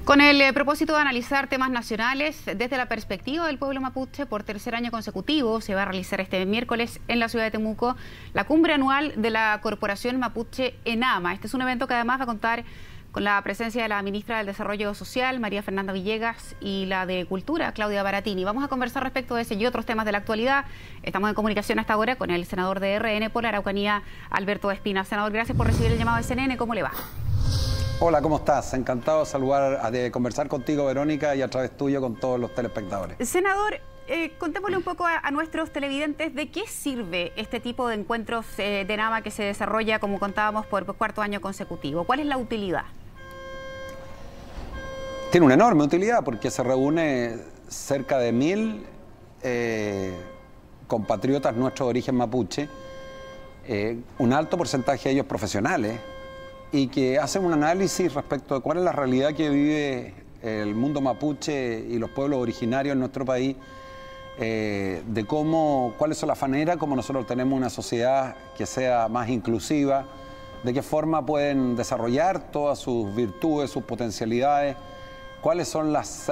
Con el propósito de analizar temas nacionales desde la perspectiva del pueblo mapuche, por tercer año consecutivo se va a realizar este miércoles en la ciudad de Temuco la cumbre anual de la Corporación Mapuche ENAMA. Este es un evento que además va a contar con la presencia de la ministra del Desarrollo Social, María Fernanda Villegas, y la de Cultura, Claudia Baratini. Vamos a conversar respecto de ese y otros temas de la actualidad. Estamos en comunicación hasta ahora con el senador de RN por la Araucanía, Alberto Espina. Senador, gracias por recibir el llamado de CNN. ¿Cómo le va? Hola, ¿cómo estás? Encantado de conversar contigo, Verónica, y a través tuyo con todos los telespectadores. Senador, contémosle un poco a nuestros televidentes de qué sirve este tipo de encuentros de ENAMA que se desarrolla, como contábamos, por cuarto año consecutivo. ¿Cuál es la utilidad? Tiene una enorme utilidad porque se reúne cerca de 1000 compatriotas nuestros de origen mapuche, un alto porcentaje de ellos profesionales, y que hacen un análisis respecto de cuál es la realidad que vive el mundo mapuche y los pueblos originarios en nuestro país, de cuáles son las maneras como nosotros tenemos una sociedad que sea más inclusiva, de qué forma pueden desarrollar todas sus virtudes, sus potencialidades, cuáles son las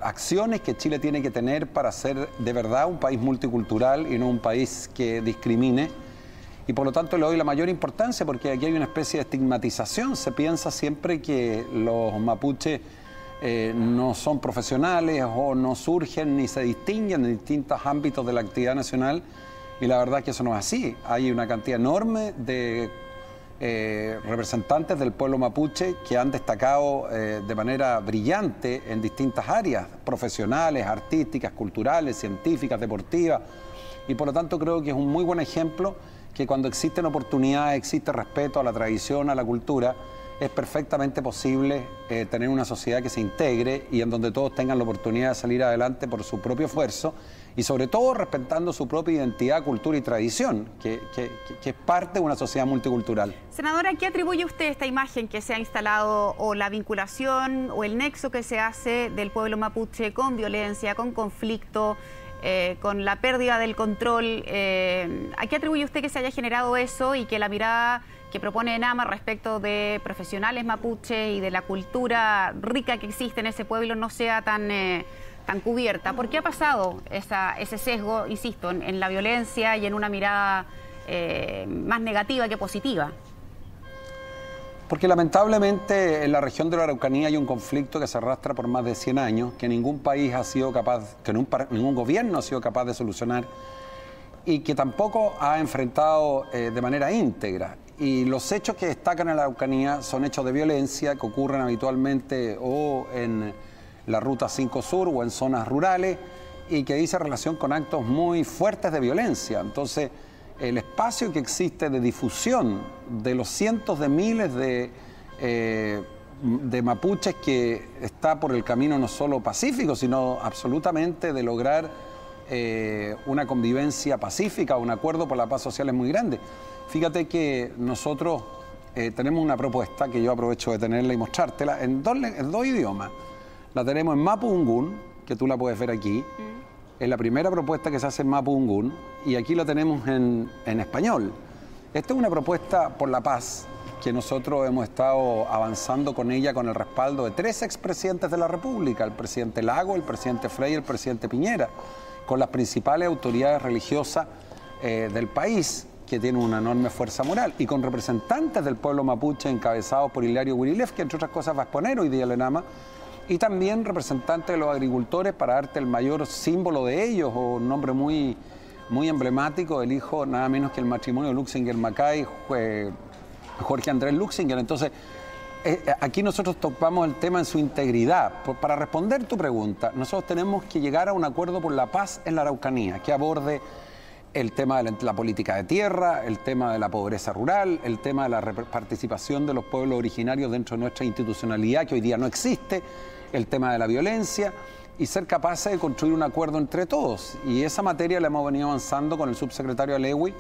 acciones que Chile tiene que tener para ser de verdad un país multicultural y no un país que discrimine. Y por lo tanto le doy la mayor importancia porque aquí hay una especie de estigmatización. Se piensa siempre que los mapuches no son profesionales o no surgen ni se distinguen en distintos ámbitos de la actividad nacional, y la verdad es que eso no es así. Hay una cantidad enorme de representantes del pueblo mapuche que han destacado de manera brillante en distintas áreas profesionales, artísticas, culturales, científicas, deportivas, y por lo tanto creo que es un muy buen ejemplo que cuando existen oportunidades, existe respeto a la tradición, a la cultura, es perfectamente posible tener una sociedad que se integre y en donde todos tengan la oportunidad de salir adelante por su propio esfuerzo y sobre todo respetando su propia identidad, cultura y tradición, que es parte de una sociedad multicultural. Senadora, ¿a qué atribuye usted esta imagen que se ha instalado o la vinculación o el nexo que se hace del pueblo mapuche con violencia, con conflicto, con la pérdida del control? ¿A qué atribuye usted que se haya generado eso y que la mirada que propone ENAMA respecto de profesionales mapuche y de la cultura rica que existe en ese pueblo no sea tan cubierta? ¿Por qué ha pasado ese sesgo, insisto, en la violencia y en una mirada más negativa que positiva? Porque lamentablemente en la región de la Araucanía hay un conflicto que se arrastra por más de 100 años, que ningún país ha sido capaz, que ningún gobierno ha sido capaz de solucionar y que tampoco ha enfrentado de manera íntegra. Y los hechos que destacan en la Araucanía son hechos de violencia que ocurren habitualmente o en la Ruta 5 Sur o en zonas rurales y que dice relación con actos muy fuertes de violencia. Entonces, el espacio que existe de difusión de los cientos de miles de mapuches que está por el camino no solo pacífico, sino absolutamente de lograr una convivencia pacífica, un acuerdo por la paz social es muy grande. Fíjate que nosotros tenemos una propuesta que yo aprovecho de tenerla y mostrártela en dos idiomas. La tenemos en Mapudungún, que tú la puedes ver aquí. Es la primera propuesta que se hace en Mapudungún y aquí la tenemos en español. Esta es una propuesta por la paz que nosotros hemos estado avanzando con ella con el respaldo de 3 expresidentes de la República, el presidente Lago, el presidente Frei y el presidente Piñera, con las principales autoridades religiosas del país, que tienen una enorme fuerza moral, y con representantes del pueblo mapuche encabezados por Hilario Wirilef, que entre otras cosas va a exponer hoy día el ENAMA, y también representantes de los agricultores para darte el mayor símbolo de ellos, o un nombre muy emblemático, el hijo nada menos que el matrimonio Luxinger-Macay, Jorge Andrés Luxinger. Entonces, aquí nosotros tocamos el tema en su integridad. Para responder tu pregunta, nosotros tenemos que llegar a un acuerdo por la paz en la Araucanía, que aborde el tema de la política de tierra, el tema de la pobreza rural, el tema de la participación de los pueblos originarios dentro de nuestra institucionalidad, que hoy día no existe, el tema de la violencia, y ser capaces de construir un acuerdo entre todos. Y esa materia la hemos venido avanzando con el subsecretario Alewi,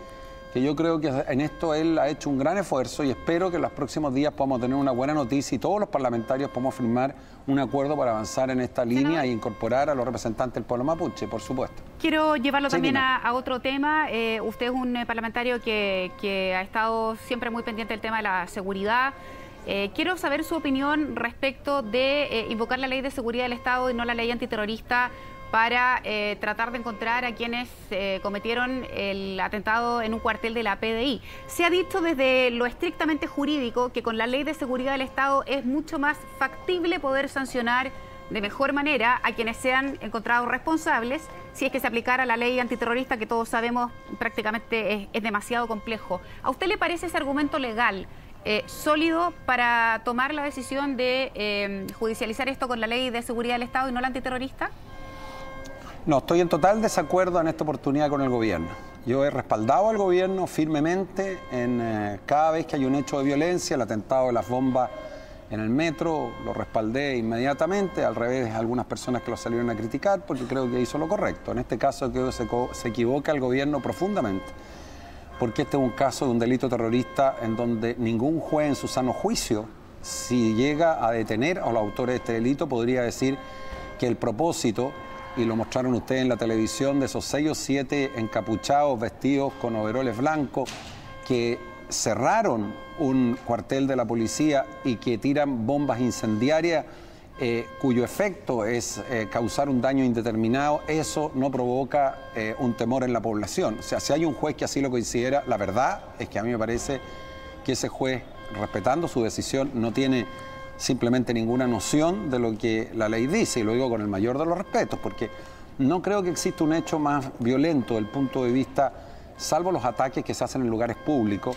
que yo creo que en esto él ha hecho un gran esfuerzo y espero que en los próximos días podamos tener una buena noticia y todos los parlamentarios podamos firmar un acuerdo para avanzar en esta línea e incorporar a los representantes del pueblo mapuche, por supuesto. Quiero llevarlo también a otro tema. Usted es un parlamentario que ha estado siempre muy pendiente del tema de la seguridad. Quiero saber su opinión respecto de invocar la ley de seguridad del Estado y no la ley antiterrorista para tratar de encontrar a quienes cometieron el atentado en un cuartel de la PDI. Se ha dicho desde lo estrictamente jurídico que con la ley de seguridad del Estado es mucho más factible poder sancionar de mejor manera a quienes sean encontrados responsables si es que se aplicara la ley antiterrorista, que todos sabemos prácticamente es demasiado complejo. ¿A usted le parece ese argumento legal sólido para tomar la decisión de judicializar esto con la ley de seguridad del Estado y no la antiterrorista? No, estoy en total desacuerdo en esta oportunidad con el gobierno. Yo he respaldado al gobierno firmemente en cada vez que hay un hecho de violencia, el atentado de las bombas en el metro, lo respaldé inmediatamente, al revés de algunas personas que lo salieron a criticar, porque creo que hizo lo correcto. En este caso creo que se equivoca el gobierno profundamente, porque este es un caso de un delito terrorista en donde ningún juez en su sano juicio, si llega a detener a los autores de este delito, podría decir que el propósito, y lo mostraron ustedes en la televisión, de esos 6 o 7 encapuchados, vestidos con overoles blancos, que cerraron un cuartel de la policía y que tiran bombas incendiarias, cuyo efecto es causar un daño indeterminado, eso no provoca un temor en la población. O sea, si hay un juez que así lo considera, la verdad es que a mí me parece que ese juez, respetando su decisión, no tiene simplemente ninguna noción de lo que la ley dice, y lo digo con el mayor de los respetos, porque no creo que exista un hecho más violento desde el punto de vista, salvo los ataques que se hacen en lugares públicos,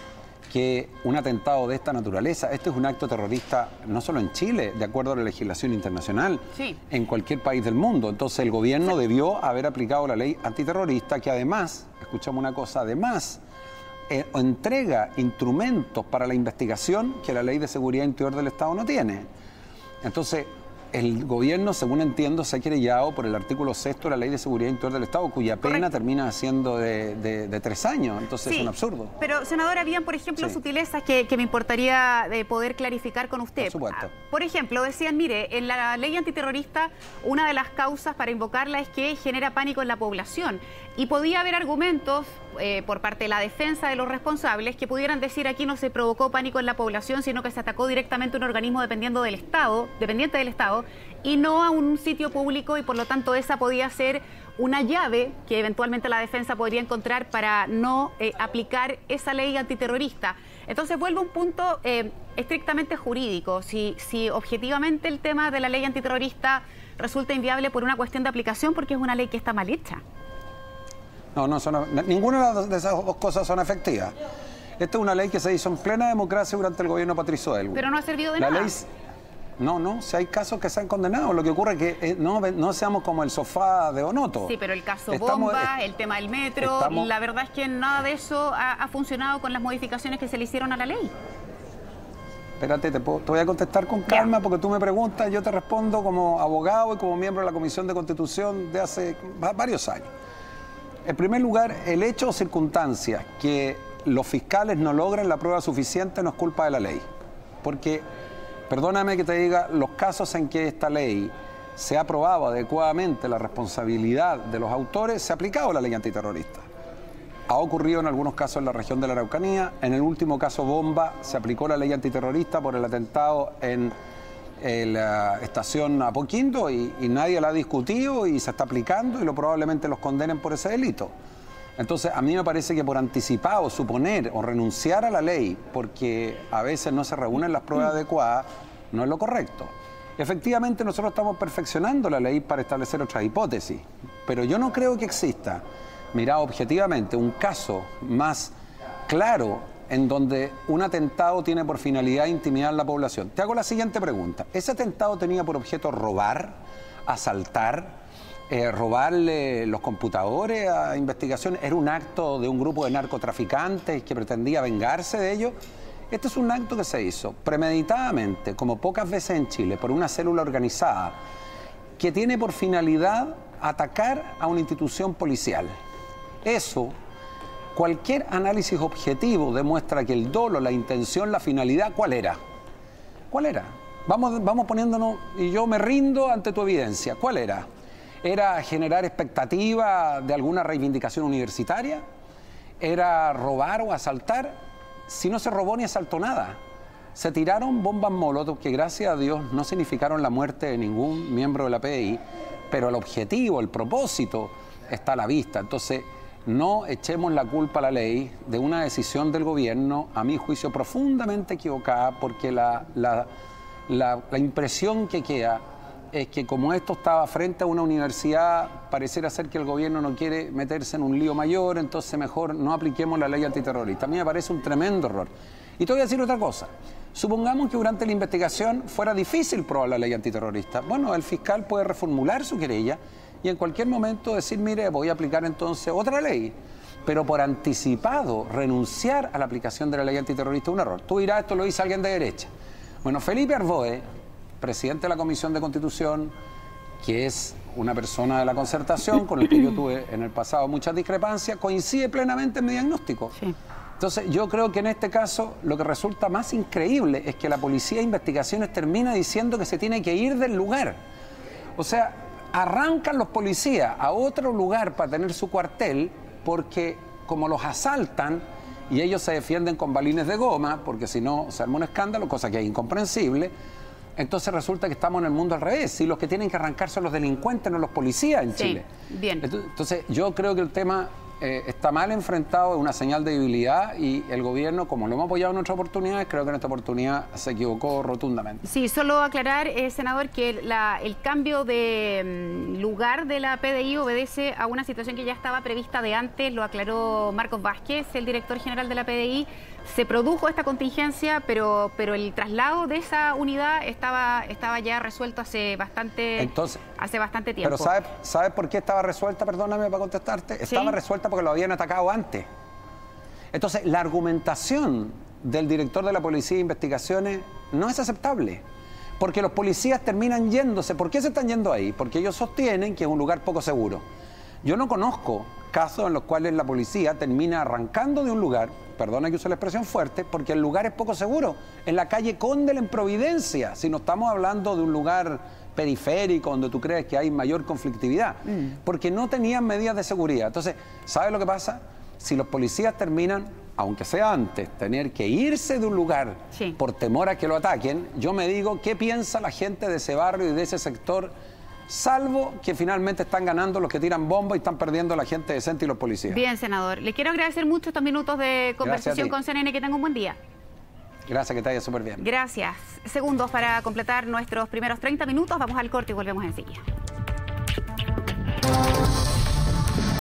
que un atentado de esta naturaleza. Este es un acto terrorista no solo en Chile, de acuerdo a la legislación internacional, sí, en cualquier país del mundo. Entonces el gobierno debió haber aplicado la ley antiterrorista, que además, escuchamos una cosa, además entrega instrumentos para la investigación que la Ley de Seguridad Interior del Estado no tiene. Entonces, el gobierno, según entiendo, se ha querellado por el artículo 6 de la Ley de Seguridad Interior del Estado, cuya pena termina siendo de 3 años. Entonces es un absurdo. Pero, senador, habían, por ejemplo, sutilezas que me importaría poder clarificar con usted. Por supuesto. Por ejemplo, decían, mire, en la ley antiterrorista, una de las causas para invocarla es que genera pánico en la población. Y podía haber argumentos por parte de la defensa de los responsables que pudieran decir aquí no se provocó pánico en la población, sino que se atacó directamente a un organismo dependiente del Estado, y no a un sitio público, y por lo tanto esa podía ser una llave que eventualmente la defensa podría encontrar para no aplicar esa ley antiterrorista. Entonces vuelve a un punto estrictamente jurídico. Si objetivamente el tema de la ley antiterrorista resulta inviable por una cuestión de aplicación, porque es una ley que está mal hecha. No, ninguna de esas dos cosas son efectivas. Esta es una ley que se hizo en plena democracia durante el gobierno de Patricio Aylwin. Pero no ha servido de nada. No, si hay casos que se han condenado. Lo que ocurre es que no seamos como el sofá de Onoto. Sí, pero el caso bomba, el tema del metro, la verdad es que nada de eso ha funcionado con las modificaciones que se le hicieron a la ley. Espérate, te voy a contestar con calma, porque tú me preguntas, yo te respondo como abogado y como miembro de la Comisión de Constitución de hace varios años. En primer lugar, el hecho o circunstancias que los fiscales no logren la prueba suficiente no es culpa de la ley. Porque, perdóname que te diga, los casos en que esta ley se ha probado adecuadamente la responsabilidad de los autores, se ha aplicado la ley antiterrorista. Ha ocurrido en algunos casos en la región de la Araucanía. En el último caso bomba se aplicó la ley antiterrorista por el atentado en la estación Apoquindo y nadie la ha discutido y se está aplicando y probablemente los condenen por ese delito. Entonces a mí me parece que por anticipado suponer o renunciar a la ley porque a veces no se reúnen las pruebas adecuadas no es lo correcto. Efectivamente nosotros estamos perfeccionando la ley para establecer otras hipótesis, pero yo no creo que exista, mirado objetivamente, un caso más claro en donde un atentado tiene por finalidad intimidar a la población. Te hago la siguiente pregunta. ¿Ese atentado tenía por objeto robar, asaltar, robarle los computadores a investigaciones? ¿Era un acto de un grupo de narcotraficantes que pretendía vengarse de ellos? Este es un acto que se hizo premeditadamente, como pocas veces en Chile, por una célula organizada que tiene por finalidad atacar a una institución policial. Eso, cualquier análisis objetivo demuestra que el dolo, la intención, la finalidad, ¿cuál era? ¿Cuál era? Vamos poniéndonos, y yo me rindo ante tu evidencia. ¿Cuál era? ¿Era generar expectativa de alguna reivindicación universitaria? ¿Era robar o asaltar? Si no se robó ni asaltó nada. se tiraron bombas molotov que gracias a Dios no significaron la muerte de ningún miembro de la PDI, pero el objetivo, el propósito está a la vista. Entonces, no echemos la culpa a la ley de una decisión del gobierno, a mi juicio, profundamente equivocada, porque la impresión que queda es que como esto estaba frente a una universidad, pareciera ser que el gobierno no quiere meterse en un lío mayor, entonces mejor no apliquemos la ley antiterrorista. A mí me parece un tremendo error. Y te voy a decir otra cosa. Supongamos que durante la investigación fuera difícil probar la ley antiterrorista. Bueno, el fiscal puede reformular su querella y en cualquier momento decir, mire, voy a aplicar entonces otra ley. Pero por anticipado, renunciar a la aplicación de la ley antiterrorista es un error. Tú dirás, esto lo dice alguien de derecha. Bueno, Felipe Arboe, presidente de la Comisión de Constitución, que es una persona de la concertación, con el que yo tuve en el pasado muchas discrepancias, coincide plenamente en mi diagnóstico. Sí. Entonces, yo creo que en este caso lo que resulta más increíble es que la Policía de Investigaciones termina diciendo que se tiene que ir del lugar. O sea, arrancan los policías a otro lugar para tener su cuartel porque como los asaltan y ellos se defienden con balines de goma, porque si no se arma un escándalo, cosa que es incomprensible, entonces resulta que estamos en el mundo al revés. Y los que tienen que arrancar son los delincuentes, no los policías en Chile. Bien. Entonces, yo creo que el tema está mal enfrentado, es una señal de debilidad y el gobierno, como lo hemos apoyado en otras oportunidades, creo que en esta oportunidad se equivocó rotundamente. Sí, solo aclarar, senador, que el cambio de lugar de la PDI obedece a una situación que ya estaba prevista de antes, lo aclaró Marcos Vázquez, el director general de la PDI. Se produjo esta contingencia, pero el traslado de esa unidad estaba ya resuelto hace bastante tiempo. Pero ¿sabes por qué estaba resuelta? Perdóname para contestarte. Estaba resuelta porque lo habían atacado antes. Entonces, la argumentación del director de la Policía de Investigaciones no es aceptable. Porque los policías terminan yéndose. ¿Por qué se están yendo ahí? Porque ellos sostienen que es un lugar poco seguro. Yo no conozco casos en los cuales la policía termina arrancando de un lugar, perdona que use la expresión fuerte, porque el lugar es poco seguro. En la calle Condel, en Providencia, si no estamos hablando de un lugar periférico donde tú crees que hay mayor conflictividad, porque no tenían medidas de seguridad. Entonces, ¿sabes lo que pasa? Si los policías terminan, aunque sea antes, tener que irse de un lugar por temor a que lo ataquen, yo me digo, ¿qué piensa la gente de ese barrio y de ese sector? Salvo que finalmente están ganando los que tiran bombas y están perdiendo la gente decente y los policías. Bien, senador. Le quiero agradecer mucho estos minutos de conversación con CNN. Que tenga un buen día. Gracias, que te vaya súper bien. Gracias. Segundos para completar nuestros primeros 30 minutos. Vamos al corte y volvemos enseguida.